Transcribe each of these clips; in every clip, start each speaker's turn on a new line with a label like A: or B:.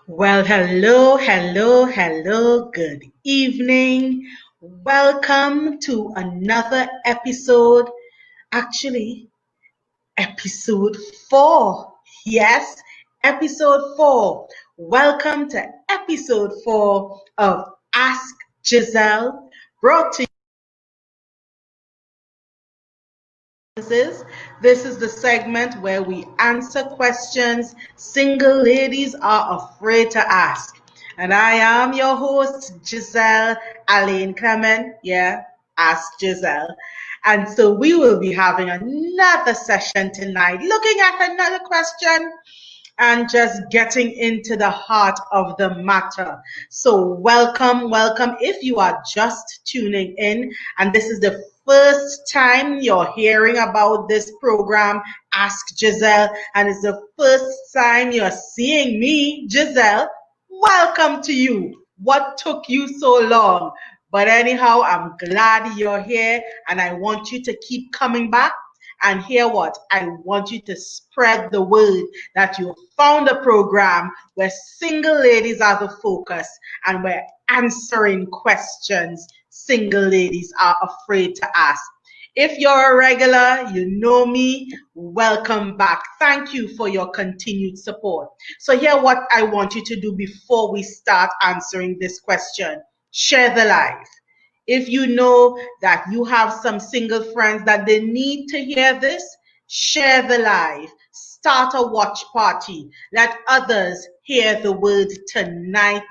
A: Well, hello, good evening. Welcome to another episode, actually, episode 4. Yes, episode 4. Welcome to episode 4 of Ask Giselle, brought to This is the segment where we answer questions single ladies are afraid to ask. And I am your host, Jiselle Alleyne-Clement. Yeah, Ask Giselle. And so we will be having another session tonight, looking at another question and just getting into the heart of the matter. So welcome. If you are just tuning in and this is the first time you're hearing about this program, Ask Giselle, and it's the first time you're seeing me, Giselle, welcome to you. What took you so long? But anyhow, I'm glad you're here and I want you to keep coming back. And hear what? I want you to spread the word that you found a program where single ladies are the focus and we're answering questions single ladies are afraid to ask. If you're a regular, you know me, welcome back. Thank you for your continued support. So here what I want you to do before we start answering this question. Share the live. If you know that you have some single friends that they need to hear this, share the live. Start a watch party. Let others hear the word tonight.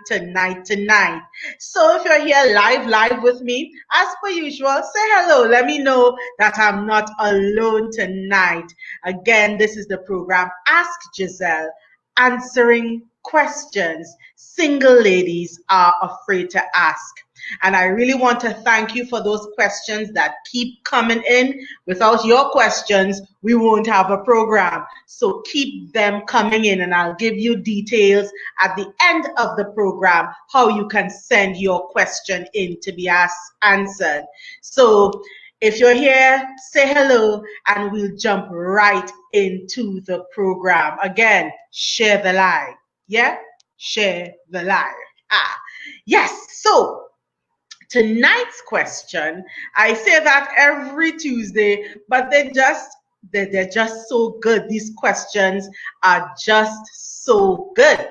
A: So if you're here live with me, as per usual, say hello. Let me know that I'm not alone tonight. Again, this is the program Ask Giselle, answering questions single ladies are afraid to ask. And I really want to thank you for those questions that keep coming in. Without your questions, we won't have a program. So keep them coming in, and I'll give you details at the end of the program how you can send your question in to be answered. So if you're here, say hello, and we'll jump right into the program. Again, share the live. Yeah? Share the live. Yes. So tonight's question, I say that every Tuesday, but they're just so good. These questions are just so good.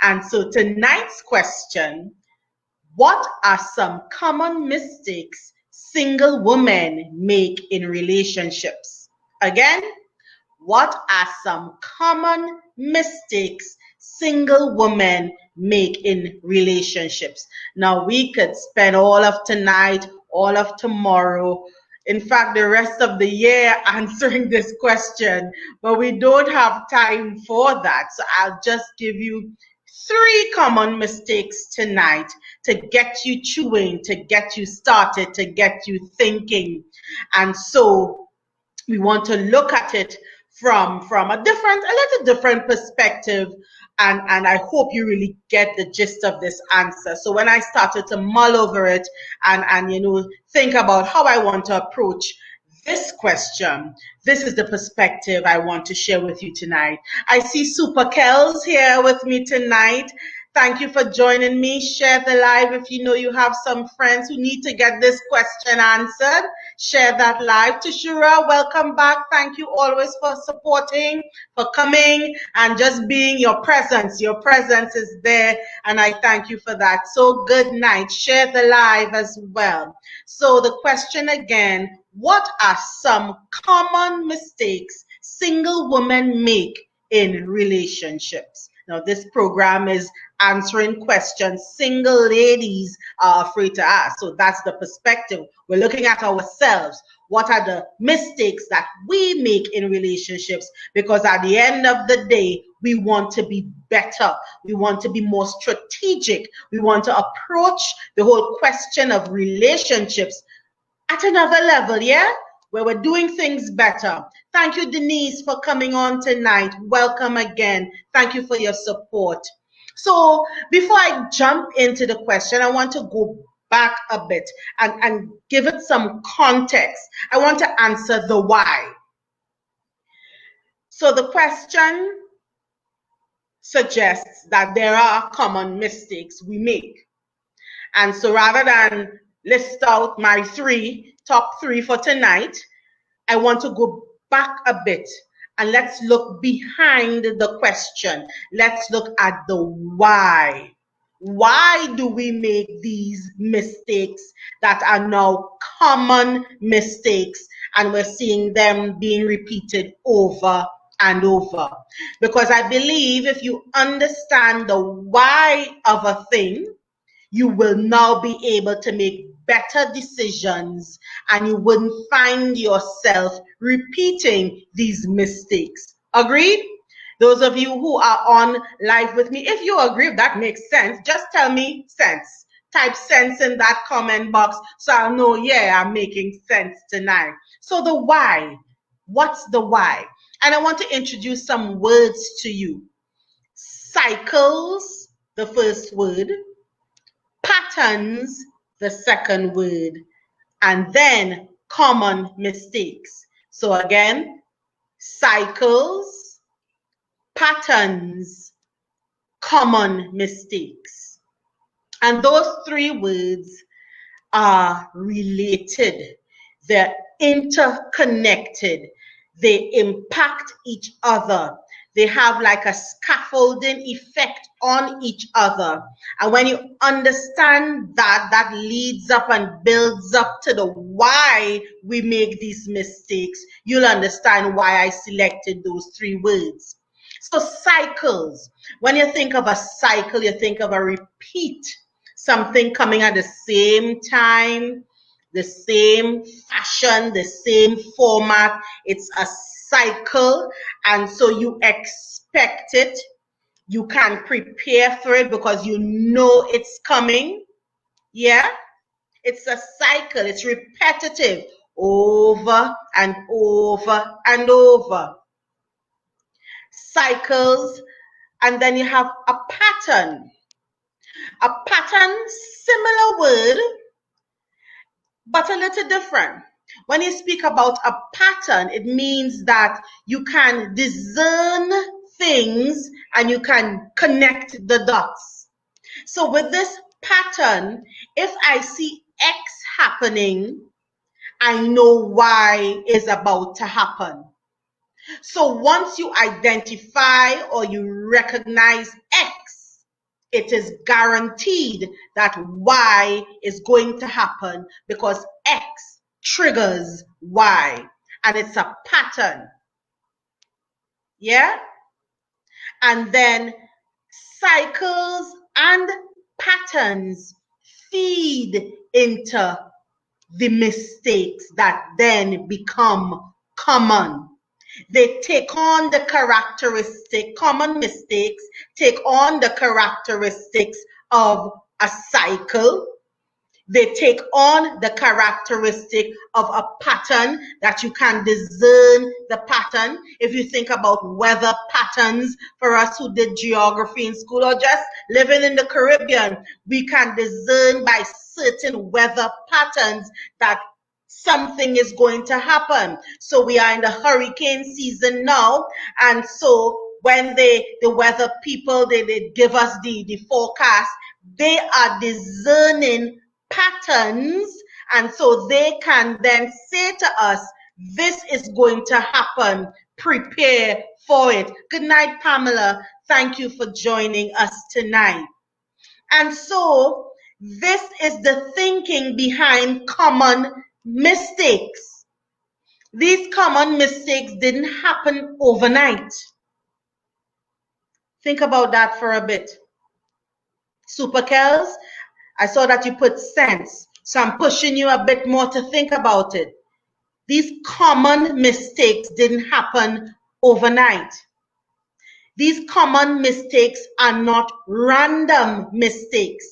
A: And so tonight's question, what are some common mistakes single women make in relationships? Again, what are some common mistakes single women make in relationships? Now, we could spend all of tonight, all of tomorrow, in fact, the rest of the year answering this question, but we don't have time for that. So I'll just give you 3 common mistakes tonight to get you chewing, to get you started, to get you thinking. And so we want to look at it from a little different perspective, and I hope you really get the gist of this answer. So when I started to mull over it and think about how I want to approach this question, this is the perspective I want to share with you tonight. I see Super Kells here with me tonight. Thank you for joining me. Share the live if you know you have some friends who need to get this question answered. Share that live. Tashura, welcome back. Thank you always for supporting, for coming, and just being your presence. Your presence is there, and I thank you for that. So good night. Share the live as well. So the question again, what are some common mistakes single women make in relationships? Now, this program is answering questions single ladies are afraid to ask. So that's the perspective. We're looking at ourselves. What are the mistakes that we make in relationships? Because at the end of the day, we want to be better. We want to be more strategic. We want to approach the whole question of relationships at another level, yeah? Where we're doing things better. Thank you, Denise, for coming on tonight. Welcome again. Thank you for your support. So before I jump into the question, I want to go back a bit and give it some context. I want to answer the why. So the question, suggests that there are common mistakes we make. And so rather than list out my top three for tonight, I want to go back a bit and let's look behind the question. Let's look at the why. Why do we make these mistakes that are now common mistakes and we're seeing them being repeated over and over? Because I believe if you understand the why of a thing, you will now be able to make better decisions and you wouldn't find yourself repeating these mistakes. Agreed? Those of you who are on live with me, if you agree, if that makes sense, just tell me sense. Type sense in that comment box so I'll know, yeah, I'm making sense tonight. So the why. What's the why? And I want to introduce some words to you. Cycles, the first word. Patterns, the second word, and then common mistakes. So again, cycles, patterns, common mistakes. And those three words are related. They're interconnected. They impact each other. They have like a scaffolding effect on each other. And when you understand that, that leads up and builds up to the why we make these mistakes, you'll understand why I selected those three words. So cycles, when you think of a cycle, you think of a repeat, something coming at the same time, the same fashion, the same format. It's a cycle, and so you expect it. You can prepare for it because you know it's coming. Yeah, it's a cycle. It's repetitive over and over and over. Cycles, and then you have a pattern. A pattern, similar word, but a little different. When you speak about a pattern, it means that you can discern things and you can connect the dots. So with this pattern, if I see X happening, I know Y is about to happen. So once you identify or you recognize X, it is guaranteed that Y is going to happen because X triggers Y, and it's a pattern. Yeah? And then cycles and patterns feed into the mistakes that then become common. They take on the characteristic, common mistakes take on the characteristics of a cycle. They take on the characteristic of a pattern that you can discern the pattern. If you think about weather patterns, for us who did geography in school or just living in the Caribbean, we can discern by certain weather patterns that something is going to happen. So we are in the hurricane season now, and so when the weather people, they give us the forecast, they are discerning patterns, and so they can then say to us, this is going to happen, prepare for it. Good night, Pamela. Thank you for joining us tonight. And so this is the thinking behind common mistakes. These common mistakes didn't happen overnight. Think about that for a bit. Super Kels, I saw that you put sense, so I'm pushing you a bit more to think about it. These common mistakes didn't happen overnight. These common mistakes are not random mistakes.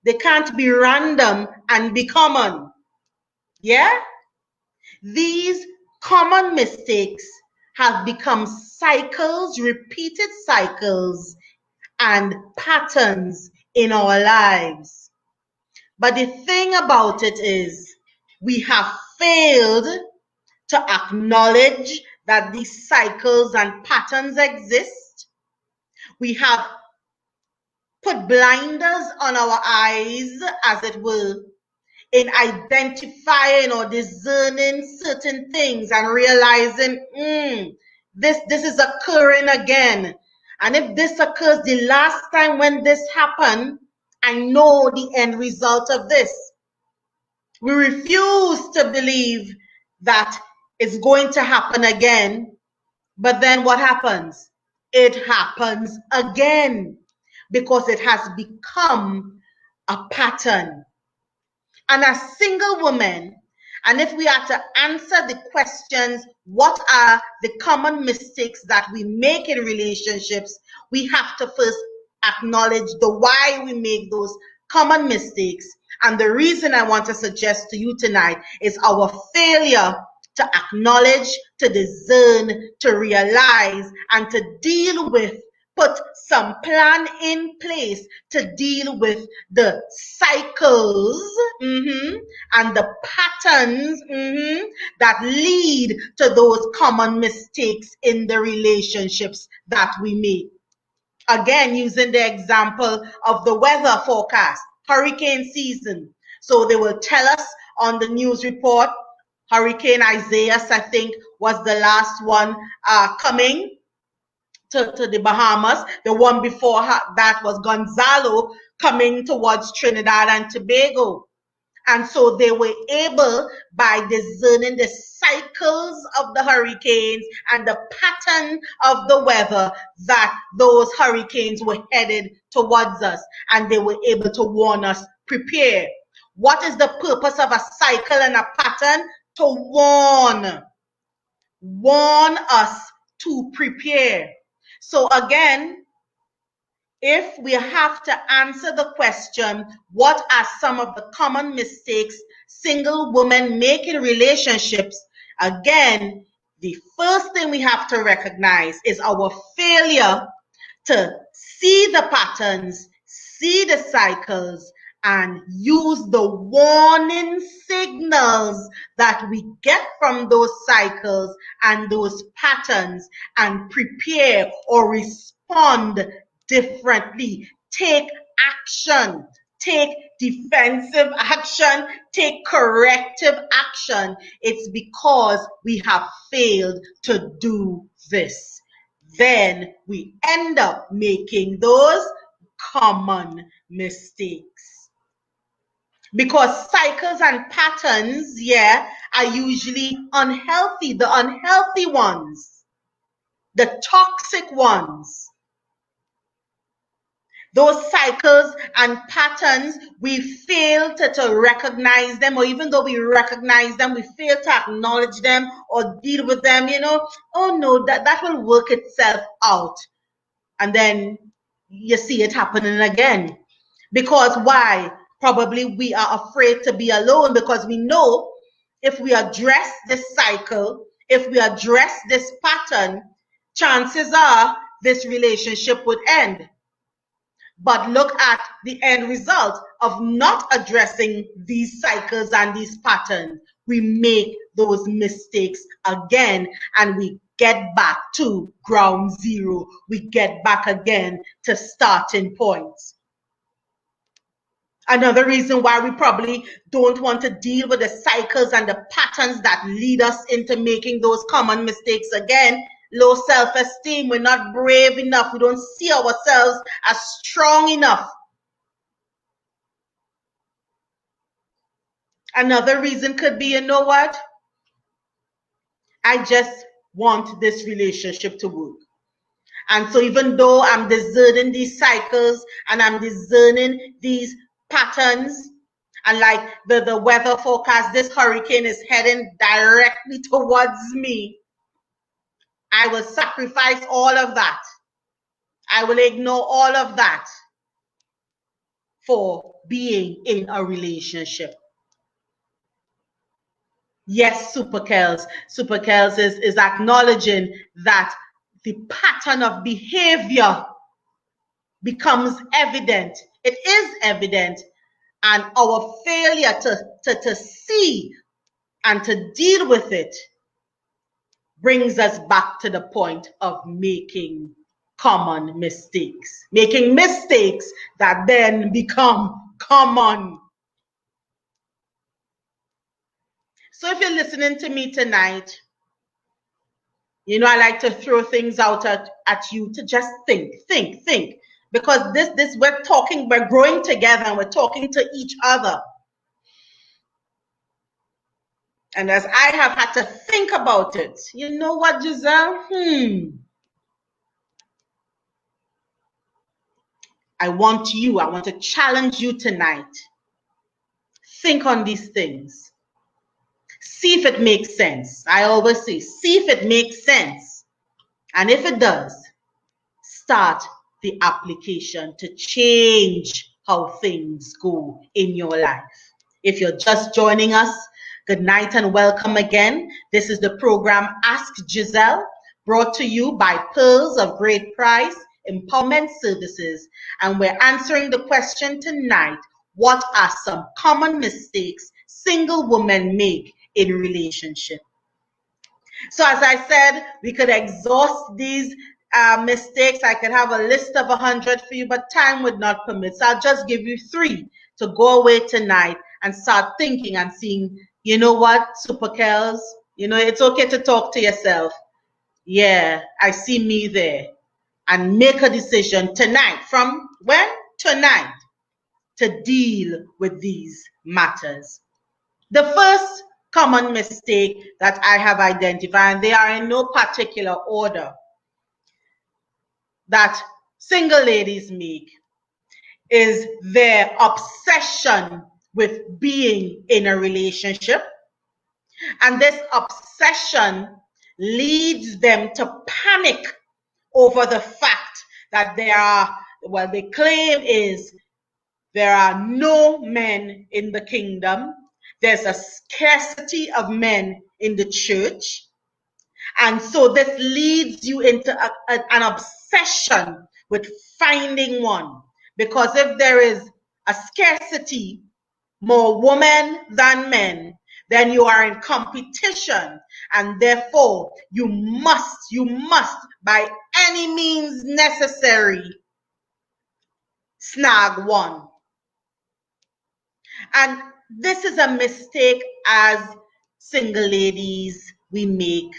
A: They can't be random and be common. Yeah? These common mistakes have become cycles, repeated cycles, and patterns in our lives. But the thing about it is, we have failed to acknowledge that these cycles and patterns exist. We have put blinders on our eyes, as it were, in identifying or discerning certain things and realizing, this is occurring again. And if this occurs the last time when this happened, I know the end result of this. We refuse to believe that it's going to happen again. But then what happens? It happens again because it has become a pattern. And as single women, and if we are to answer the questions, what are the common mistakes that we make in relationships, we have to first acknowledge the why we make those common mistakes. And the reason I want to suggest to you tonight is our failure to acknowledge, to discern, to realize, and to deal with, put some plan in place to deal with the cycles and the patterns that lead to those common mistakes in the relationships that we make. Again, using the example of the weather forecast, hurricane season. So they will tell us on the news report, Hurricane Isaias, I think, was the last one coming to the Bahamas. The one before that was Gonzalo coming towards Trinidad and Tobago. And so they were able, by discerning the cycles of the hurricanes and the pattern of the weather, that those hurricanes were headed towards us. And they were able to warn us, prepare. What is the purpose of a cycle and a pattern? To warn us to prepare. So again, if we have to answer the question, what are some of the common mistakes single women make in relationships? Again, the first thing we have to recognize is our failure to see the patterns, see the cycles, and use the warning signals that we get from those cycles and those patterns and prepare or respond differently. Take action. Take defensive action. Take corrective action. It's because we have failed to do this. Then we end up making those common mistakes. Because cycles and patterns, are usually unhealthy, the unhealthy ones, the toxic ones. Those cycles and patterns, we fail to recognize them, or even though we recognize them, we fail to acknowledge them or deal with them, oh no, that will work itself out. And then you see it happening again. Because why? Probably we are afraid to be alone, because we know if we address this cycle, if we address this pattern, chances are this relationship would end. But look at the end result of not addressing these cycles and these patterns. We make those mistakes again, and we get back to ground zero. We get back again to starting points. Another reason why we probably don't want to deal with the cycles and the patterns that lead us into making those common mistakes again: low self-esteem. We're not brave enough. We don't see ourselves as strong enough. Another reason could be, you know what? I just want this relationship to work. And so even though I'm discerning these cycles and I'm discerning these patterns, and like the weather forecast, this hurricane is heading directly towards me, I will sacrifice all of that. I will ignore all of that for being in a relationship. Yes, Super Kels is acknowledging that the pattern of behavior becomes evident. It is evident, and our failure to see and to deal with it brings us back to the point of making common mistakes. Making mistakes that then become common. So if you're listening to me tonight, you know, I like to throw things out at you to just think. Because this we're growing together and we're talking to each other. And as I have had to think about it, you know what, Jiselle? I want to challenge you tonight. Think on these things. See if it makes sense. I always say, see if it makes sense. And if it does, start the application to change how things go in your life. If you're just joining us, good night and welcome again. This is the program Ask Jiselle, brought to you by Pearls of Great Price Empowerment Services. And we're answering the question tonight, what are some common mistakes single women make in relationship? So as I said, we could exhaust these mistakes. I could have a list of 100 for you, but time would not permit. So I'll just give you 3 to go away tonight and start thinking and seeing, you know what, Super Kells, you know, it's okay to talk to yourself. Yeah, I see me there. And make a decision tonight. From when? Tonight. To deal with these matters. The first common mistake that I have identified, and they are in no particular order, that single ladies make is their obsession with being in a relationship. And this obsession leads them to panic over the fact that they claim is there are no men in the kingdom. There's a scarcity of men in the church. And so this leads you into an obsession with finding one. Because if there is a scarcity, more women than men, then you are in competition. And therefore, you must, by any means necessary, snag one. And this is a mistake as single ladies we make,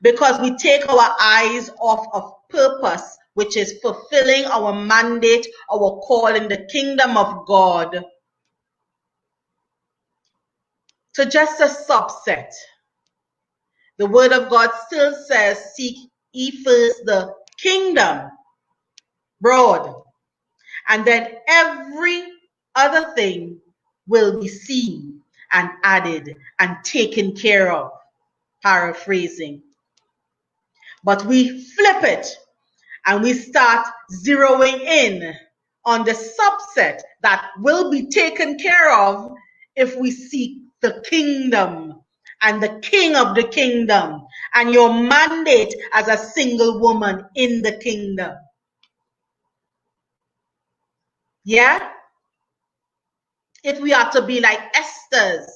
A: because we take our eyes off of purpose, which is fulfilling our mandate, our call in the kingdom of God, to just a subset. The word of God still says, seek ye first the kingdom, broad, and then every other thing will be seen and added and taken care of, paraphrasing. But we flip it and we start zeroing in on the subset that will be taken care of if we seek the kingdom and the king of the kingdom and your mandate as a single woman in the kingdom. Yeah? If we are to be like Esther's,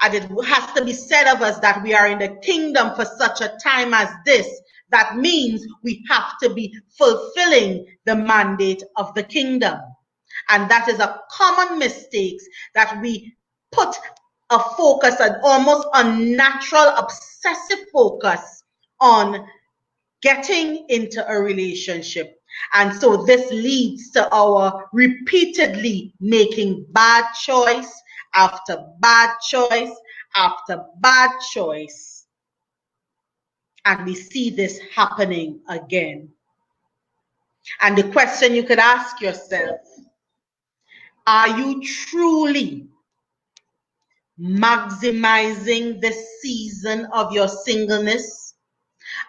A: and it has to be said of us that we are in the kingdom for such a time as this, that means we have to be fulfilling the mandate of the kingdom. And that is a common mistake, that we put a focus, an almost unnatural, obsessive focus on getting into a relationship. And so this leads to our repeatedly making bad choice after bad choice after bad choice. And we see this happening again. And the question you could ask yourself, are you truly maximizing the season of your singleness?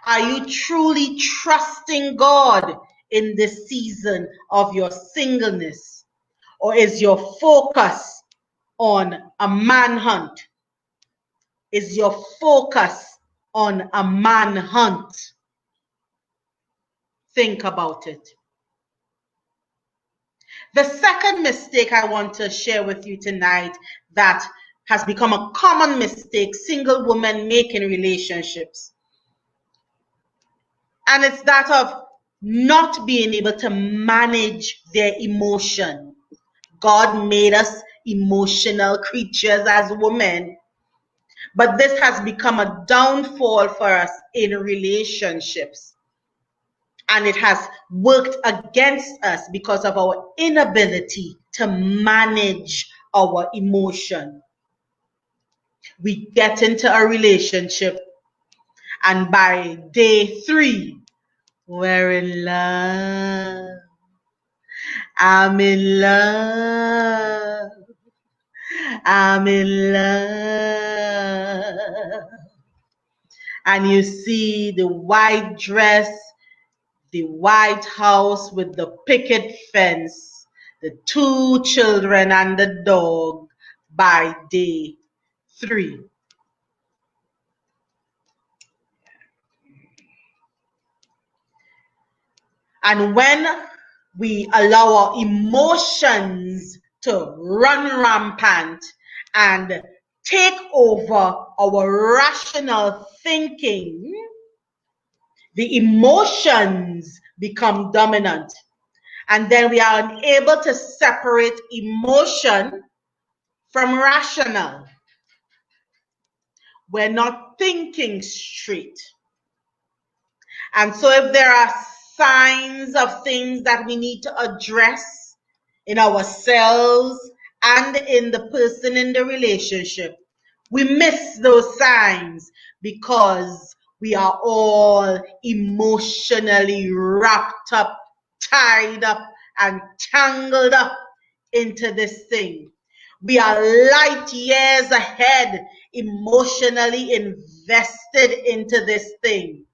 A: Are you truly trusting God in this season of your singleness? Or is your focus on a manhunt? Is your focus on a manhunt? Think about it. The second mistake I want to share with you tonight that has become a common mistake single women make in relationships, and it's that of not being able to manage their emotion. God made us emotional creatures as women, but this has become a downfall for us in relationships. And it has worked against us because of our inability to manage our emotion. We get into a relationship, and by day 3, we're in love. I'm in love. I'm in love. And you see the white dress, the White House with the picket fence, the 2 children and the dog by day 3. And when we allow our emotions to run rampant and take over our rational thinking, the emotions become dominant. And then we are unable to separate emotion from rational. We're not thinking straight. And so if there are signs of things that we need to address in ourselves and in the person in the relationship, we miss those signs because we are all emotionally wrapped up, tied up, and tangled up into this thing. We are light years ahead, emotionally invested into this thing.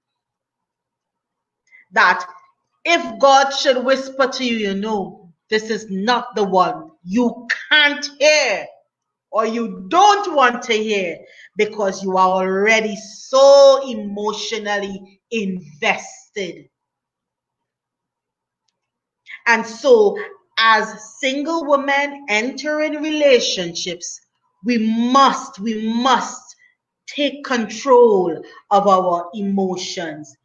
A: That if God should whisper to you, you know, this is not the one, you can't hear or you don't want to hear because you are already so emotionally invested. And so, as single women entering relationships, we must take control of our emotions.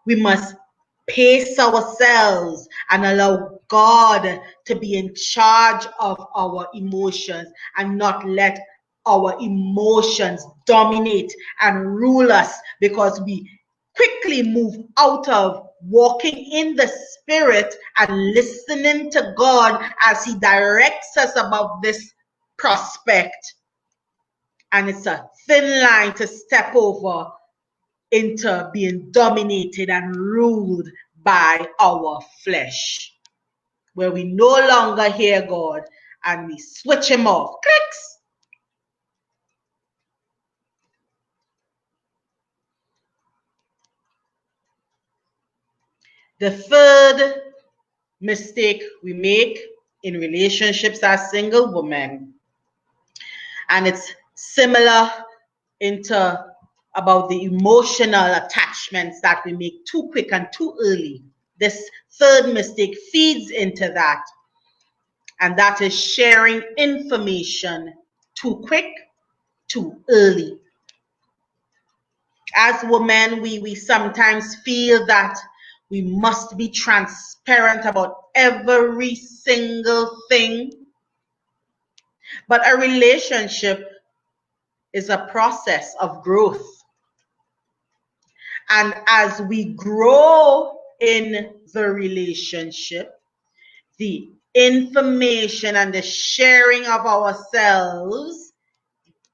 A: We must pace ourselves and allow God to be in charge of our emotions and not let our emotions dominate and rule us, because we quickly move out of walking in the Spirit and listening to God as He directs us about this prospect. And it's a thin line to step over into being dominated and ruled by our flesh, where we no longer hear God and we switch Him off. Clicks. The third mistake we make in relationships as single women, and it's similar into about the emotional attachments that we make too quick and too early. This third mistake feeds into that, and that is sharing information too quick, too early. As women, we sometimes feel that we must be transparent about every single thing. But a relationship is a process of growth. And as we grow in the relationship, the information and the sharing of ourselves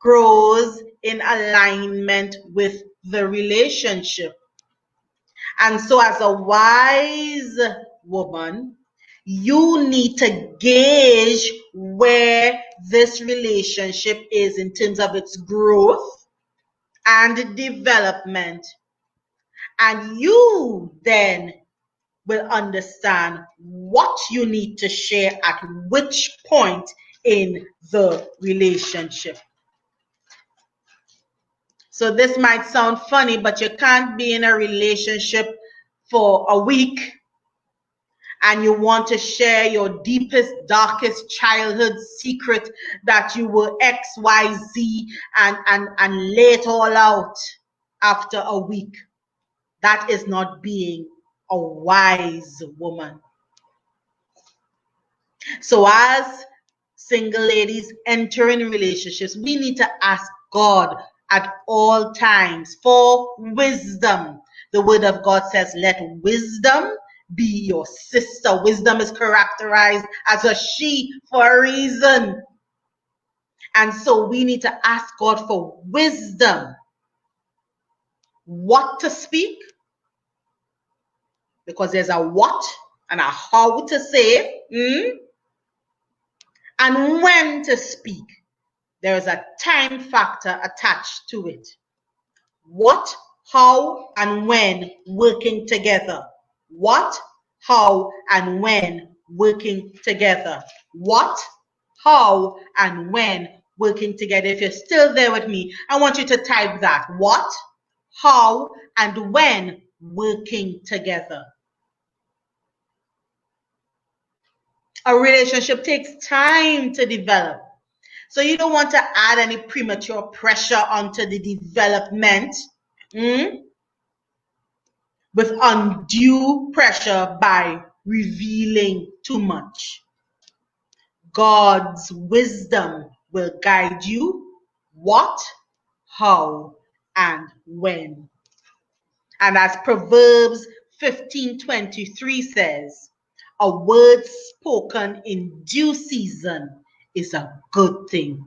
A: grows in alignment with the relationship. And so as a wise woman, you need to gauge where this relationship is in terms of its growth and development. And you then will understand what you need to share at which point in the relationship. So this might sound funny, but you can't be in a relationship for a week and you want to share your deepest, darkest childhood secret that you were X, Y, Z and lay it all out after a week. That is not being a wise woman. So as single ladies entering relationships, we need to ask God at all times for wisdom. The word of God says, let wisdom be your sister. Wisdom is characterized as a she for a reason. And so we need to ask God for wisdom. What to speak, because there's a what and a how to say, and when to speak. There is a time factor attached to it. What, how, and when working together. What, how, and when working together. What, how, and when working together. If you're still there with me, I want you to type that. What, how, and when working together. A relationship takes time to develop. So you don't want to add any premature pressure onto the development with undue pressure by revealing too much. God's wisdom will guide you what, how, and when. And as Proverbs 15:23 says, a word spoken in due season is a good thing.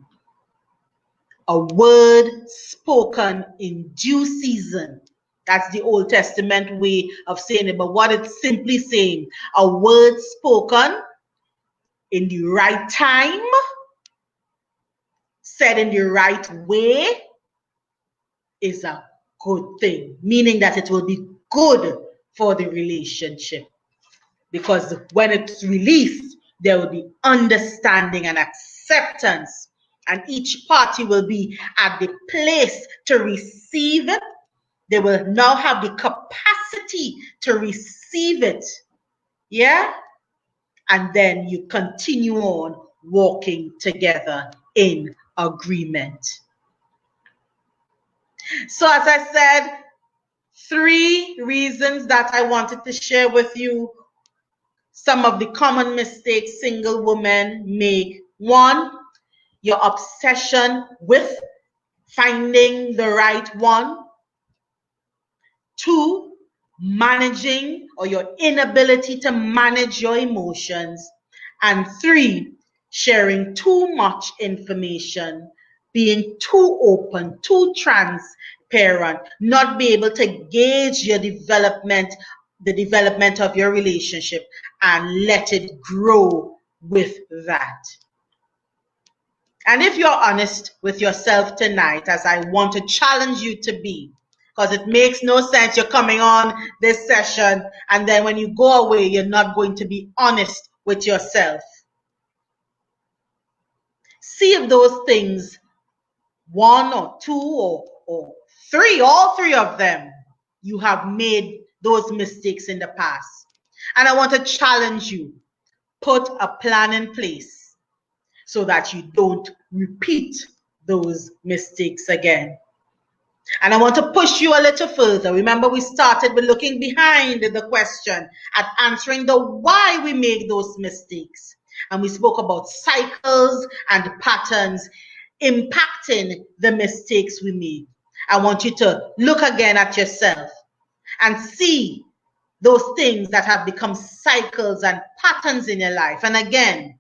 A: A word spoken in due season. That's the Old Testament way of saying it. But what it's simply saying, a word spoken in the right time, said in the right way, is a good thing. Meaning that it will be good for the relationship. Because when it's released, there will be understanding and acceptance. And each party will be at the place to receive it. They will now have the capacity to receive it. Yeah? And then you continue on walking together in agreement. So as I said, 3 reasons that I wanted to share with you some of the common mistakes single women make. 1, your obsession with finding the right one. 2, managing or your inability to manage your emotions. And 3, sharing too much information, being too open, too transparent, not be able to gauge your development, the development of your relationship, and let it grow with that. And if you're honest with yourself tonight, as I want to challenge you to be, because it makes no sense you're coming on this session and then when you go away, you're not going to be honest with yourself. See if those things, 1 or 2 or 3, all 3 of them, you have made those mistakes in the past. And I want to challenge you, put a plan in place so that you don't repeat those mistakes again. And I want to push you a little further. Remember, we started with looking behind the question at answering the why we make those mistakes. And we spoke about cycles and patterns impacting the mistakes we make. I want you to look again at yourself and see those things that have become cycles and patterns in your life. And again,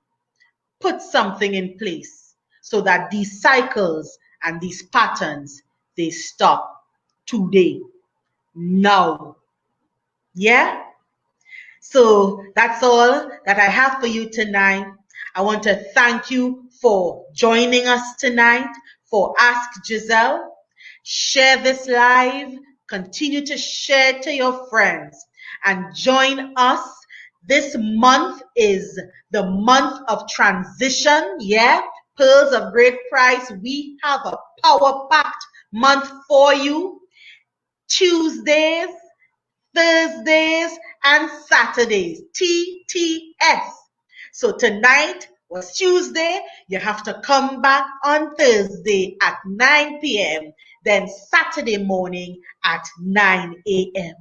A: put something in place so that these cycles and these patterns, they stop today, now. Yeah? So that's all that I have for you tonight. I want to thank you for joining us tonight for Ask Jiselle. Share this live. Continue to share to your friends and join us. This month is the month of transition. Yeah, Pearls of Great Price. We have a power-packed month for you. Tuesdays, Thursdays, and Saturdays. TTS. So tonight was Tuesday. You have to come back on Thursday at 9 p.m. Then Saturday morning at 9 a.m.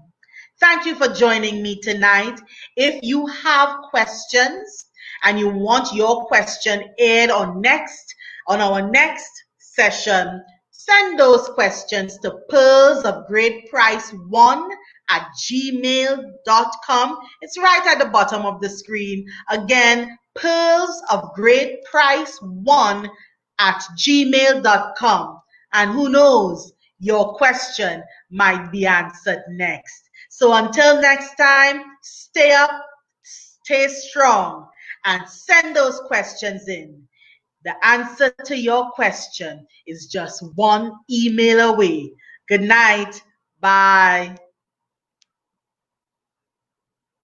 A: Thank you for joining me tonight. If you have questions and you want your question aired on our next session, send those questions to pearlsofgreatprice1@gmail.com. It's right at the bottom of the screen. Again, pearlsofgreatprice1@gmail.com. And who knows, your question might be answered next. So until next time, stay up, stay strong, and send those questions in. The answer to your question is just one email away. Good night. Bye.